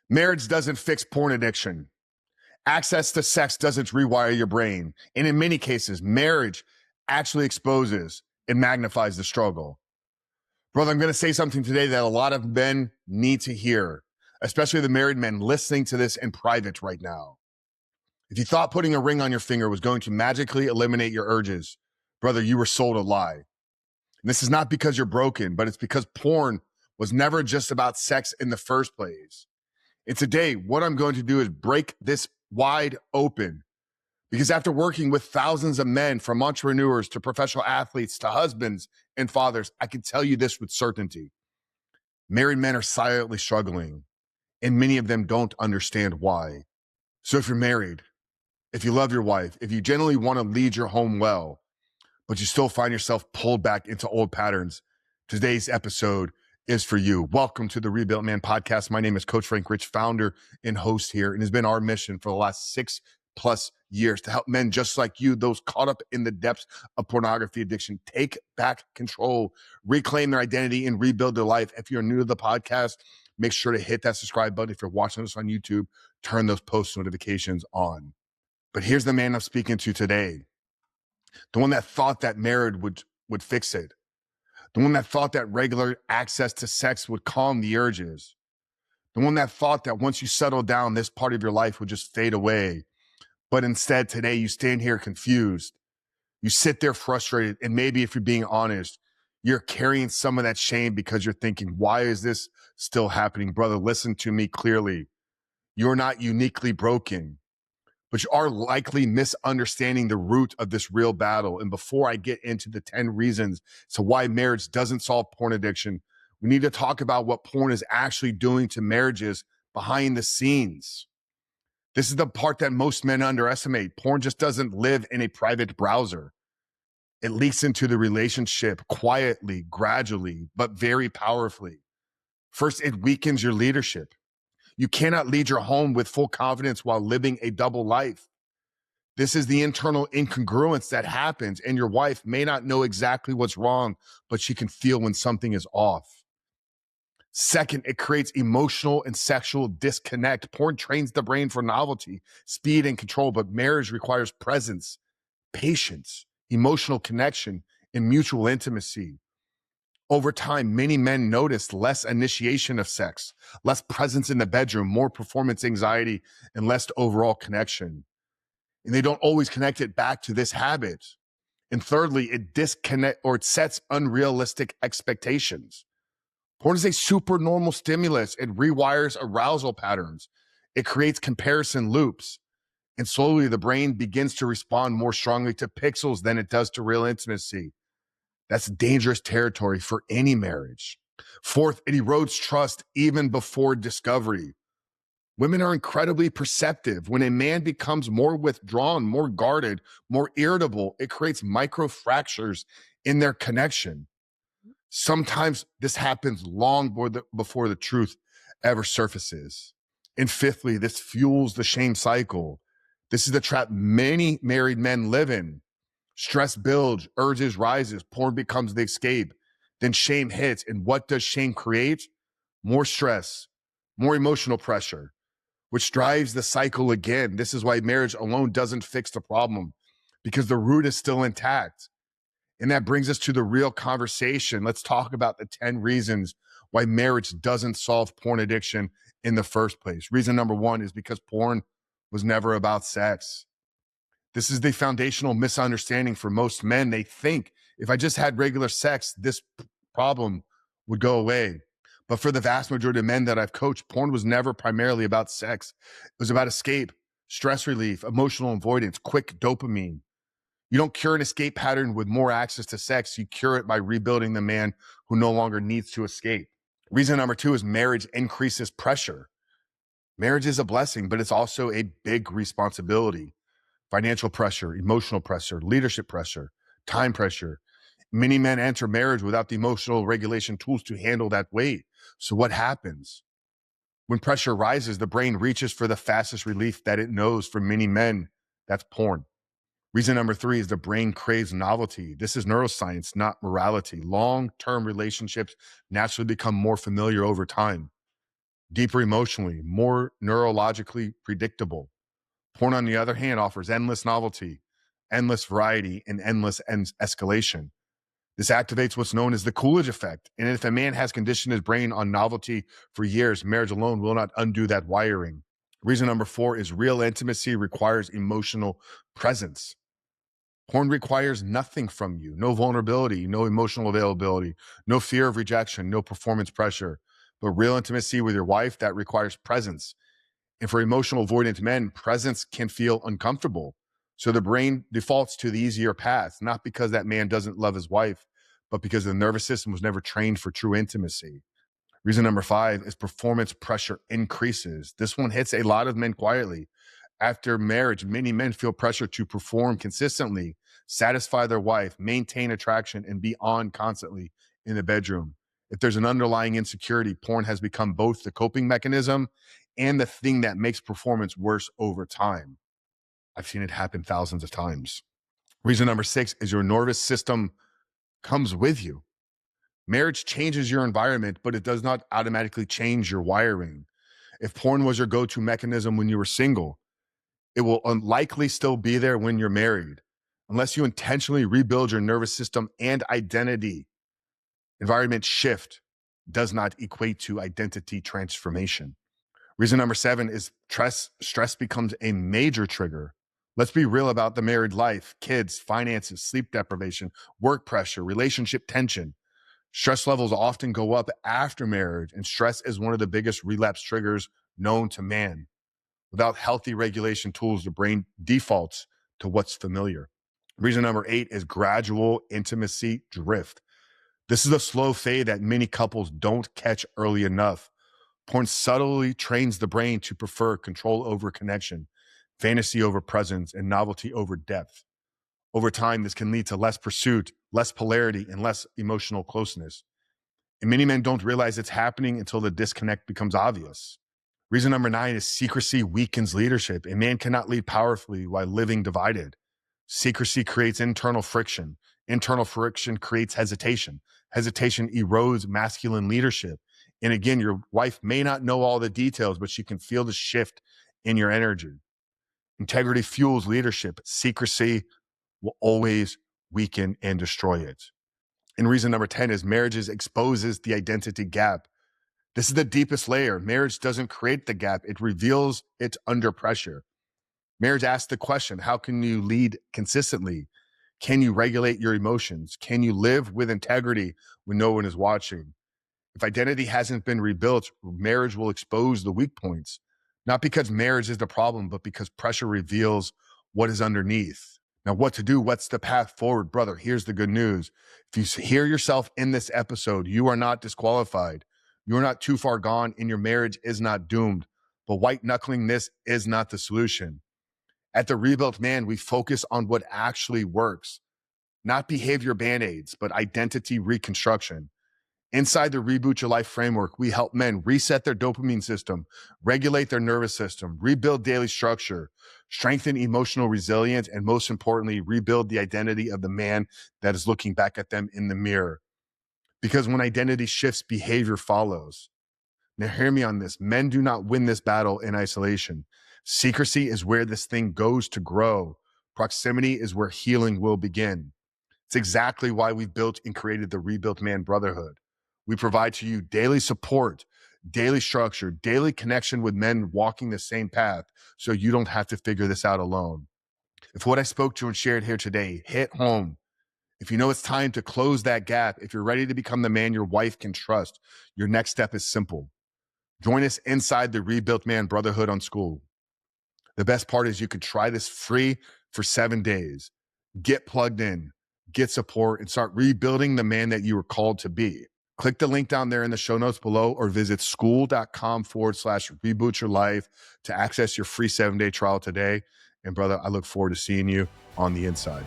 Marriage doesn't fix porn addiction. Access to sex doesn't rewire your brain. And in many cases, marriage actually exposes and magnifies the struggle. Brother, I'm going to say something today that a lot of men need to hear, especially the married men listening to this in private right now. If you thought putting a ring on your finger was going to magically eliminate your urges, brother, you were sold a lie. And this is not because you're broken, but it's because porn was never just about sex in the first place. And today, what I'm going to do is break this wide open. Because after working with thousands of men, from entrepreneurs to professional athletes to husbands and fathers, I can tell you this with certainty. Married men are silently struggling, and many of them don't understand why. So if you're married, if you love your wife, if you genuinely want to lead your home well, but you still find yourself pulled back into old patterns, today's episode is for you. Welcome to the Rebuilt Man podcast. My name is Coach Frank Rich, founder and host here, and it's been our mission for the last 6+ years to help men just like you, those caught up in the depths of pornography addiction, take back control, reclaim their identity, and rebuild their life. If you're new to the podcast, make sure to hit that subscribe button. If you're watching us on YouTube, turn those post notifications on. But here's the man I'm speaking to today. The one that thought that marriage would fix it. The one that thought that regular access to sex would calm the urges. The one that thought that once you settle down, this part of your life would just fade away. But instead, today, you stand here confused. You sit there frustrated. And maybe if you're being honest, you're carrying some of that shame because you're thinking, why is this still happening? Brother, listen to me clearly. You're not uniquely broken, but you are likely misunderstanding the root of this real battle. And before I get into the 10 reasons to why marriage doesn't solve porn addiction, we need to talk about what porn is actually doing to marriages behind the scenes. This is the part that most men underestimate. Porn just doesn't live in a private browser. It leaks into the relationship quietly, gradually, but very powerfully. First, it weakens your leadership. You cannot lead your home with full confidence while living a double life. This is the internal incongruence that happens, and your wife may not know exactly what's wrong, but she can feel when something is off. Second, it creates emotional and sexual disconnect. Porn trains the brain for novelty, speed, and control, but marriage requires presence, patience, emotional connection, and mutual intimacy. Over time, many men notice less initiation of sex, less presence in the bedroom, more performance anxiety, and less overall connection. And they don't always connect it back to this habit. And thirdly, it sets unrealistic expectations. Porn is a super normal stimulus. It rewires arousal patterns. It creates comparison loops. And slowly the brain begins to respond more strongly to pixels than it does to real intimacy. That's dangerous territory for any marriage. Fourth, it erodes trust even before discovery. Women are incredibly perceptive. When a man becomes more withdrawn, more guarded, more irritable, it creates micro fractures in their connection. Sometimes this happens long before the truth ever surfaces. And fifthly, this fuels the shame cycle. This is the trap many married men live in. Stress builds, urges rises, porn becomes the escape. Then shame hits. And what does shame create? More stress, more emotional pressure, which drives the cycle again. This is why marriage alone doesn't fix the problem, because the root is still intact. And that brings us to the real conversation. Let's talk about the 10 reasons why marriage doesn't solve porn addiction in the first place. Reason number one is because porn was never about sex. This is the foundational misunderstanding for most men. They think if I just had regular sex, this problem would go away. But for the vast majority of men that I've coached, porn was never primarily about sex. It was about escape, stress relief, emotional avoidance, quick dopamine. You don't cure an escape pattern with more access to sex. You cure it by rebuilding the man who no longer needs to escape. Reason number two is marriage increases pressure. Marriage is a blessing, but it's also a big responsibility. Financial pressure, emotional pressure, leadership pressure, time pressure. Many men enter marriage without the emotional regulation tools to handle that weight. So what happens? When pressure rises, the brain reaches for the fastest relief that it knows. For many men, that's porn. Reason number three is the brain craves novelty. This is neuroscience, not morality. Long-term relationships naturally become more familiar over time. deeper emotionally, more neurologically predictable. Porn, on the other hand, offers endless novelty, endless variety, and endless escalation. This activates what's known as the Coolidge effect. And if a man has conditioned his brain on novelty for years, marriage alone will not undo that wiring. Reason number 4 is real intimacy requires emotional presence. Porn requires nothing from you, no vulnerability, no emotional availability, no fear of rejection, no performance pressure. But real intimacy with your wife, that requires presence. And for emotional avoidant men, presence can feel uncomfortable. So the brain defaults to the easier path, not because that man doesn't love his wife, but because the nervous system was never trained for true intimacy. Reason number 5 is performance pressure increases. This one hits a lot of men quietly. After marriage, many men feel pressure to perform consistently, satisfy their wife, maintain attraction, and be on constantly in the bedroom. If there's an underlying insecurity, porn has become both the coping mechanism and the thing that makes performance worse over time. I've seen it happen thousands of times. Reason number 6 is your nervous system comes with you. Marriage changes your environment, but it does not automatically change your wiring. If porn was your go-to mechanism when you were single, it will unlikely still be there when you're married, unless you intentionally rebuild your nervous system and identity. Environment shift does not equate to identity transformation. Reason number 7 is stress becomes a major trigger. Let's be real about the married life: kids, finances, sleep deprivation, work pressure, relationship tension. Stress levels often go up after marriage, and stress is one of the biggest relapse triggers known to man. Without healthy regulation tools, the brain defaults to what's familiar. Reason number 8 is gradual intimacy drift. This is a slow fade that many couples don't catch early enough. Porn subtly trains the brain to prefer control over connection, fantasy over presence, and novelty over depth. Over time, this can lead to less pursuit, less polarity, and less emotional closeness. And many men don't realize it's happening until the disconnect becomes obvious. Reason number 9 is secrecy weakens leadership. A man cannot lead powerfully while living divided. Secrecy creates internal friction. Internal friction creates hesitation. Hesitation erodes masculine leadership. And again, your wife may not know all the details, but she can feel the shift in your energy. Integrity fuels leadership. Secrecy will always weaken and destroy it. And reason number 10 is marriages exposes the identity gap. This is the deepest layer. Marriage doesn't create the gap. It reveals it under pressure. Marriage asks the question, how can you lead consistently? Can you regulate your emotions? Can you live with integrity when no one is watching? If identity hasn't been rebuilt, marriage will expose the weak points, not because marriage is the problem, but because pressure reveals what is underneath. Now, what to do? What's the path forward? Brother, here's the good news. If you hear yourself in this episode, you are not disqualified. You're not too far gone, and your marriage is not doomed. But white knuckling this is not the solution. At The Rebuilt Man, we focus on what actually works, not behavior band-aids, but identity reconstruction. Inside the Reboot Your Life framework, we help men reset their dopamine system, regulate their nervous system, rebuild daily structure, strengthen emotional resilience, and most importantly, rebuild the identity of the man that is looking back at them in the mirror. Because when identity shifts, behavior follows. Now, hear me on this. Men do not win this battle in isolation. Secrecy is where this thing goes to grow. Proximity is where healing will begin. It's exactly why we've built and created the Rebuilt Man Brotherhood. We provide to you daily support, daily structure, daily connection with men walking the same path, so you don't have to figure this out alone. If what I spoke to and shared here today hit home, if you know it's time to close that gap, if you're ready to become the man your wife can trust, your next step is simple. Join us inside the Rebuilt Man Brotherhood on School. The best part is you can try this free for 7 days. Get plugged in, get support, and start rebuilding the man that you were called to be. Click the link down there in the show notes below or visit school.com/reboot your life to access your free 7-day trial today. And brother, I look forward to seeing you on the inside.